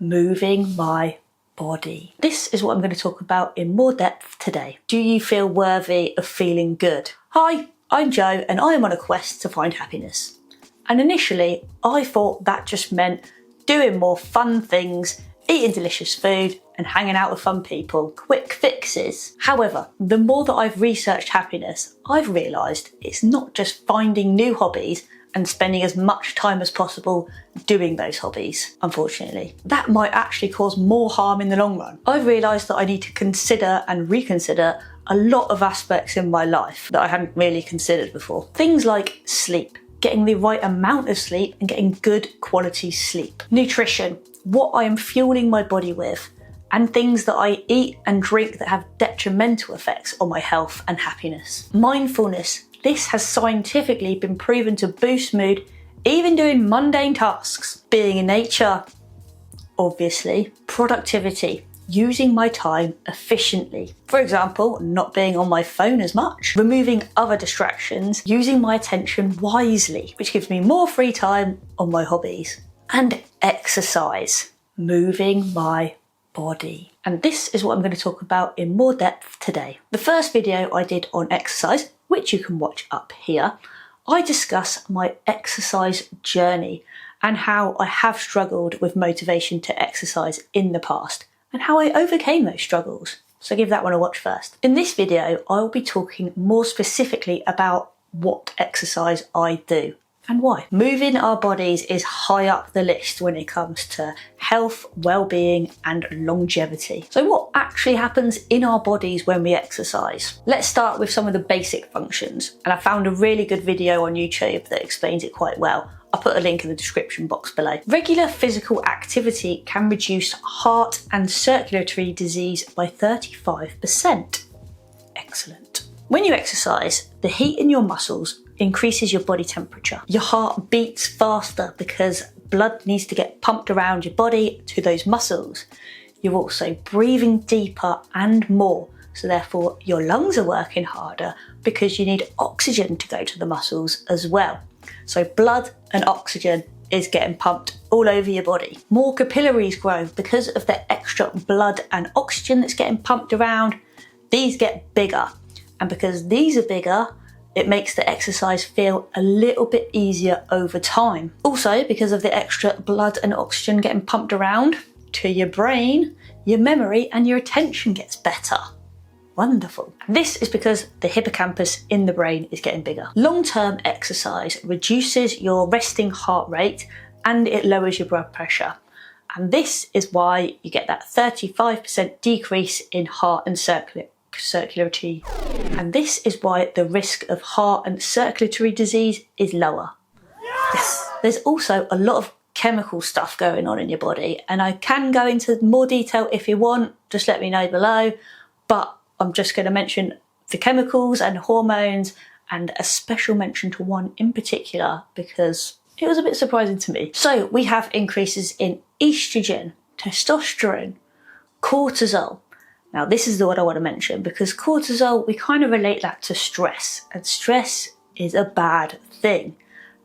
moving my body. This is what I'm going to talk about in more depth today. Do you feel worthy of feeling good? Hi, I'm Joe and I am on a quest to find happiness. And initially, I thought that just meant doing more fun things, eating delicious food and hanging out with fun people, quick fixes. However, the more that I've researched happiness, I've realised it's not just finding new hobbies and spending as much time as possible doing those hobbies, unfortunately. That might actually cause more harm in the long run. I've realised that I need to consider and reconsider a lot of aspects in my life that I hadn't really considered before. Things like sleep, getting the right amount of sleep and getting good quality sleep. Nutrition, what I am fueling my body with, and things that I eat and drink that have detrimental effects on my health and happiness. Mindfulness, this has scientifically been proven to boost mood, even doing mundane tasks. Being in nature, obviously. Productivity, using my time efficiently. For example, not being on my phone as much, removing other distractions, using my attention wisely, which gives me more free time on my hobbies. And exercise, moving my body. And this is what I'm going to talk about in more depth today. The first video I did on exercise, which you can watch up here, I discuss my exercise journey and how I have struggled with motivation to exercise in the past and how I overcame those struggles. So give that one a watch first. In this video, I will be talking more specifically about what exercise I do and why. Moving our bodies is high up the list when it comes to health, well-being and longevity. So what actually happens in our bodies when we exercise? Let's start with some of the basic functions, and I found a really good video on YouTube that explains it quite well. I'll put a link in the description box below. Regular physical activity can reduce heart and circulatory disease by 35%. Excellent. When you exercise, the heat in your muscles increases your body temperature. Your heart beats faster because blood needs to get pumped around your body to those muscles. You're also breathing deeper and more, so therefore your lungs are working harder because you need oxygen to go to the muscles as well. So blood and oxygen is getting pumped all over your body. More capillaries grow because of the extra blood and oxygen that's getting pumped around. These get bigger, and because these are bigger, it makes the exercise feel a little bit easier over time. Also, because of the extra blood and oxygen getting pumped around to your brain, your memory and your attention gets better. Wonderful. This is because the hippocampus in the brain is getting bigger. Long-term exercise reduces your resting heart rate and it lowers your blood pressure. And this is why you get that 35% decrease in heart and circulatory. And this is why the risk of heart and circulatory disease is lower. Yes. There's also a lot of chemical stuff going on in your body, and I can go into more detail if you want, just let me know below, but I'm just going to mention the chemicals and hormones and a special mention to one in particular because it was a bit surprising to me. So we have increases in estrogen, testosterone, cortisol. Now this is the one I want to mention because cortisol, we kind of relate that to stress, and stress is a bad thing.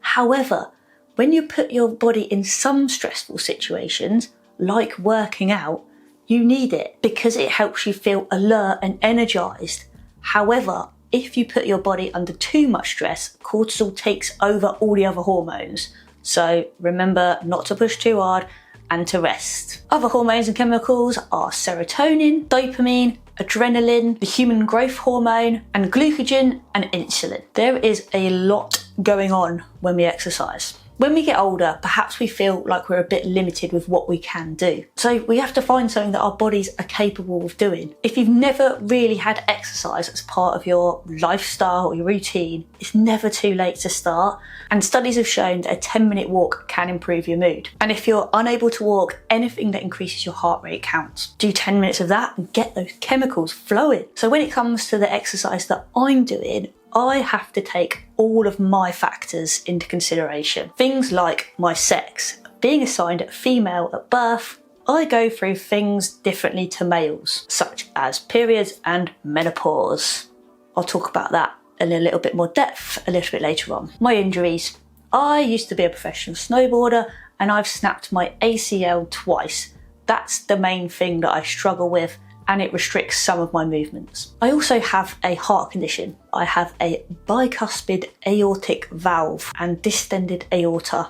However, when you put your body in some stressful situations, like working out, you need it because it helps you feel alert and energized. However, if you put your body under too much stress, cortisol takes over all the other hormones. So remember not to push too hard and to rest. Other hormones and chemicals are serotonin, dopamine, adrenaline, the human growth hormone, and glucagon and insulin. There is a lot going on when we exercise. When we get older, perhaps we feel like we're a bit limited with what we can do. So we have to find something that our bodies are capable of doing. If you've never really had exercise as part of your lifestyle or your routine, it's never too late to start. And studies have shown that a 10-minute walk can improve your mood. And if you're unable to walk, anything that increases your heart rate counts. Do 10 minutes of that and get those chemicals flowing. So when it comes to the exercise that I'm doing, I have to take all of my factors into consideration. Things like my sex. Being assigned a female at birth, I go through things differently to males, such as periods and menopause. I'll talk about that in a little bit more depth a little bit later on. My injuries. I used to be a professional snowboarder and I've snapped my ACL twice, That's the main thing that I struggle with, and it restricts some of my movements. I also have a heart condition. I have a bicuspid aortic valve and distended aorta.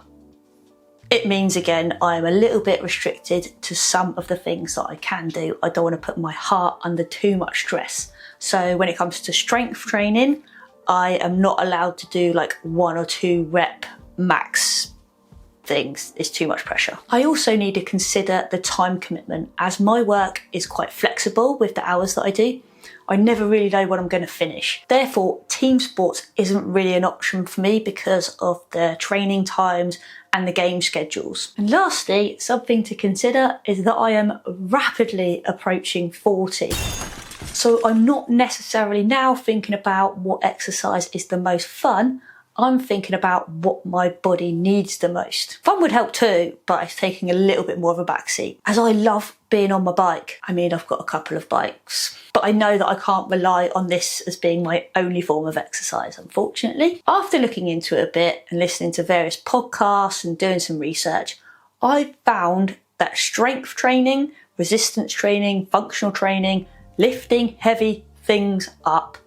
It means, again, I am a little bit restricted to some of the things that I can do. I don't want to put my heart under too much stress. So when it comes to strength training, I am not allowed to do like 1 or 2 rep max things. It's too much pressure. I also need to consider the time commitment, as my work is quite flexible with the hours that I do. I never really know when I'm going to finish. Therefore, team sports isn't really an option for me because of the training times and the game schedules. And lastly, something to consider is that I am rapidly approaching 40. So I'm not necessarily now thinking about what exercise is the most fun. I'm thinking about what my body needs the most. Fun would help too, but it's taking a little bit more of a backseat. As I love being on my bike. I mean, I've got a couple of bikes, but I know that I can't rely on this as being my only form of exercise, unfortunately. After looking into it a bit and listening to various podcasts and doing some research, I found that strength training, resistance training, functional training, lifting heavy things up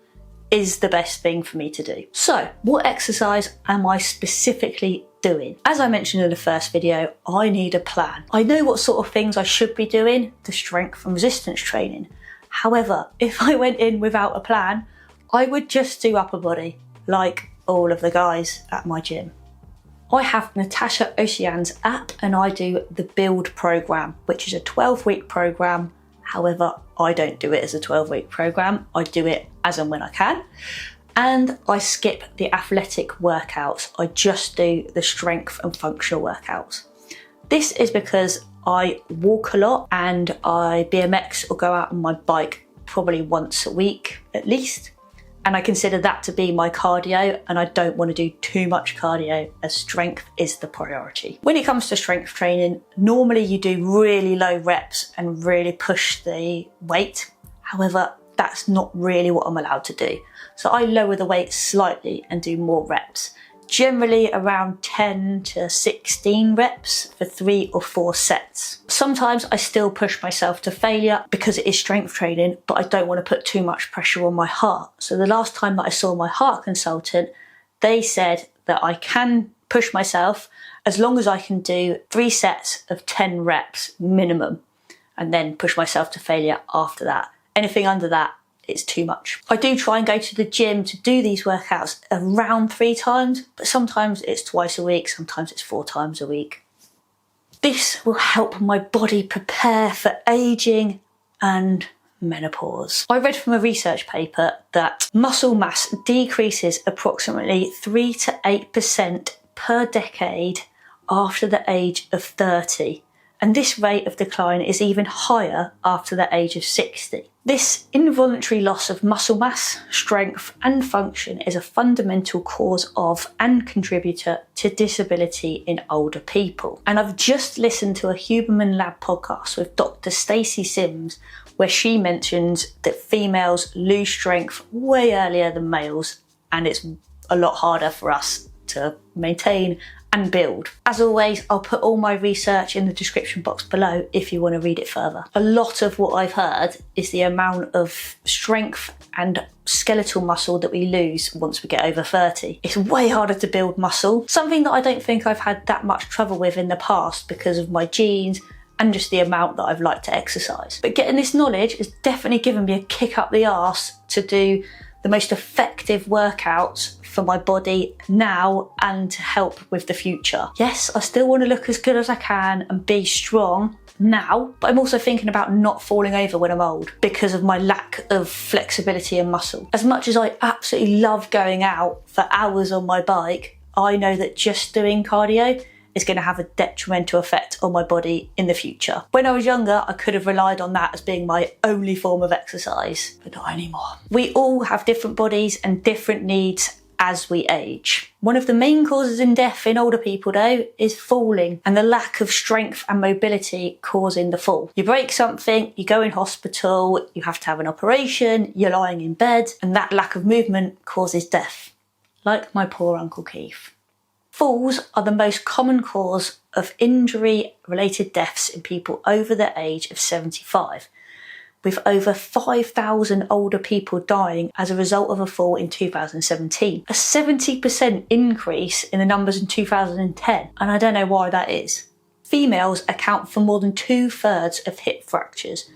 is the best thing for me to do. So, what exercise am I specifically doing? As I mentioned in the first video, I need a plan. I know what sort of things I should be doing, the strength and resistance training. However, if I went in without a plan, I would just do upper body, like all of the guys at my gym. I have Natasha Ocean's app and I do the Build program, which is a 12-week program. However, I don't do it as a 12-week program. I do it as and when I can. And I skip the athletic workouts. I just do the strength and functional workouts. This is because I walk a lot and I BMX or go out on my bike probably once a week at least. And I consider that to be my cardio, and I don't want to do too much cardio as strength is the priority. When it comes to strength training, normally you do really low reps and really push the weight. However, that's not really what I'm allowed to do. So I lower the weight slightly and do more reps. Generally around 10 to 16 reps for 3 or 4 sets. Sometimes I still push myself to failure because it is strength training, but I don't want to put too much pressure on my heart. So the last time that I saw my heart consultant, they said that I can push myself as long as I can do 3 sets of 10 reps minimum, and then push myself to failure after that. Anything under that, it's too much. I do try and go to the gym to do these workouts around 3 times, but sometimes it's twice a week, sometimes it's 4 times a week. This will help my body prepare for aging and menopause. I read from a research paper that muscle mass decreases approximately 3 to 8% per decade after the age of 30. And this rate of decline is even higher after the age of 60. This involuntary loss of muscle mass, strength and function is a fundamental cause of and contributor to disability in older people. And I've just listened to a Huberman Lab podcast with Dr. Stacey Sims, where she mentions that females lose strength way earlier than males, and it's a lot harder for us to maintain and build. As always, I'll put all my research in the description box below if you want to read it further. A lot of what I've heard is the amount of strength and skeletal muscle that we lose once we get over 30. It's way harder to build muscle, something that I don't think I've had that much trouble with in the past because of my genes and just the amount that I've liked to exercise. But getting this knowledge has definitely given me a kick up the arse to do the most effective workouts for my body now and to help with the future. Yes, I still want to look as good as I can and be strong now, but I'm also thinking about not falling over when I'm old because of my lack of flexibility and muscle. As much as I absolutely love going out for hours on my bike, I know that just doing cardio is going to have a detrimental effect on my body in the future. When I was younger, I could have relied on that as being my only form of exercise, but not anymore. We all have different bodies and different needs as we age. One of the main causes in death in older people though is falling and the lack of strength and mobility causing the fall. You break something, you go in hospital, you have to have an operation, you're lying in bed, and that lack of movement causes death. Like my poor Uncle Keith. Falls are the most common cause of injury-related deaths in people over the age of 75, with over 5,000 older people dying as a result of a fall in 2017. A 70% increase in the numbers in 2010, and I don't know why that is. Females account for more than 2/3 of hip fractures,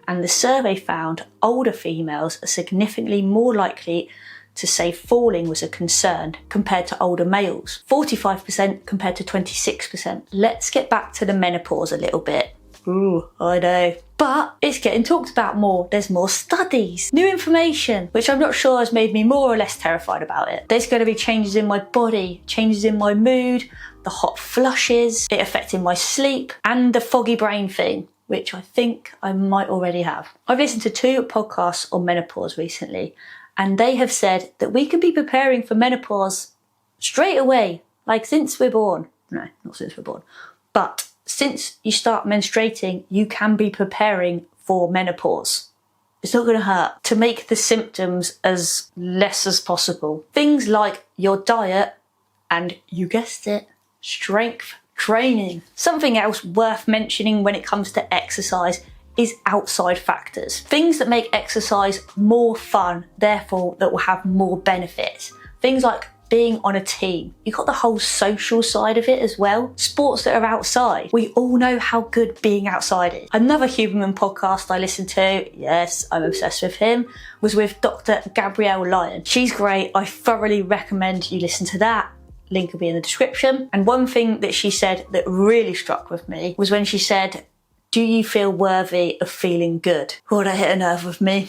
and the survey found older females are significantly more likely to say falling was a concern compared to older males. 45% compared to 26%. Let's get back to the menopause a little bit. Ooh, I know. But it's getting talked about more. There's more studies, new information, which I'm not sure has made me more or less terrified about it. There's going to be changes in my body, changes in my mood, the hot flushes, it affecting my sleep, and the foggy brain thing, which I think I might already have. I've listened to 2 podcasts on menopause recently, and they have said that we can be preparing for menopause straight away, like since we're born. No, not since we're born. But since you start menstruating, you can be preparing for menopause. It's not going to hurt to make the symptoms as less as possible. Things like your diet and, you guessed it, strength training. Something else worth mentioning when it comes to exercise is outside factors. Things that make exercise more fun, therefore that will have more benefits. Things like being on a team. You've got the whole social side of it as well. Sports that are outside. We all know how good being outside is. Another human podcast I listened to, yes, I'm obsessed with him, was with Dr. Gabrielle Lyon. She's great. I thoroughly recommend you listen to that. Link will be in the description. And one thing that she said that really struck with me was when she said, "Do you feel worthy of feeling good?" Oh, that hit a nerve with me.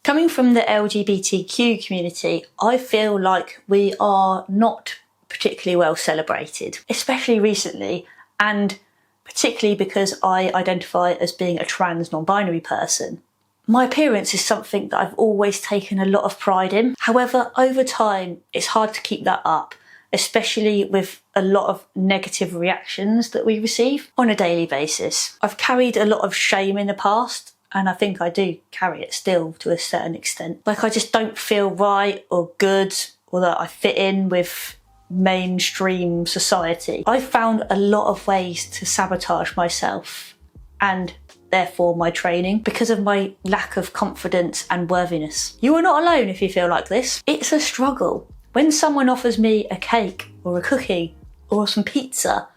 Coming from the LGBTQ community, I feel like we are not particularly well celebrated, especially recently, and particularly because I identify as being a trans non-binary person. My appearance is something that I've always taken a lot of pride in. However, over time, it's hard to keep that up, especially with a lot of negative reactions that we receive on a daily basis. I've carried a lot of shame in the past, and I think I do carry it still to a certain extent. Like I just don't feel right or good, or that I fit in with mainstream society. I've found a lot of ways to sabotage myself and therefore my training because of my lack of confidence and worthiness. You are not alone if you feel like this. It's a struggle. When someone offers me a cake or a cookie or some pizza,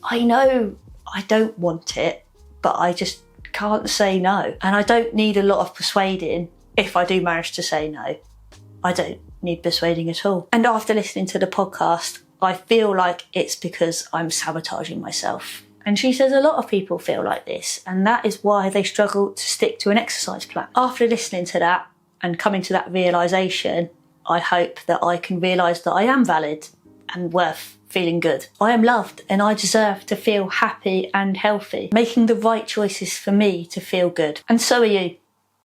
I know I don't want it, but I just can't say no. And I don't need a lot of persuading if I do manage to say no. I don't need persuading at all. And after listening to the podcast, I feel like it's because I'm sabotaging myself. And she says a lot of people feel like this, and that is why they struggle to stick to an exercise plan. After listening to that and coming to that realisation, I hope that I can realise that I am valid and worth feeling good. I am loved and I deserve to feel happy and healthy, making the right choices for me to feel good. And so are you.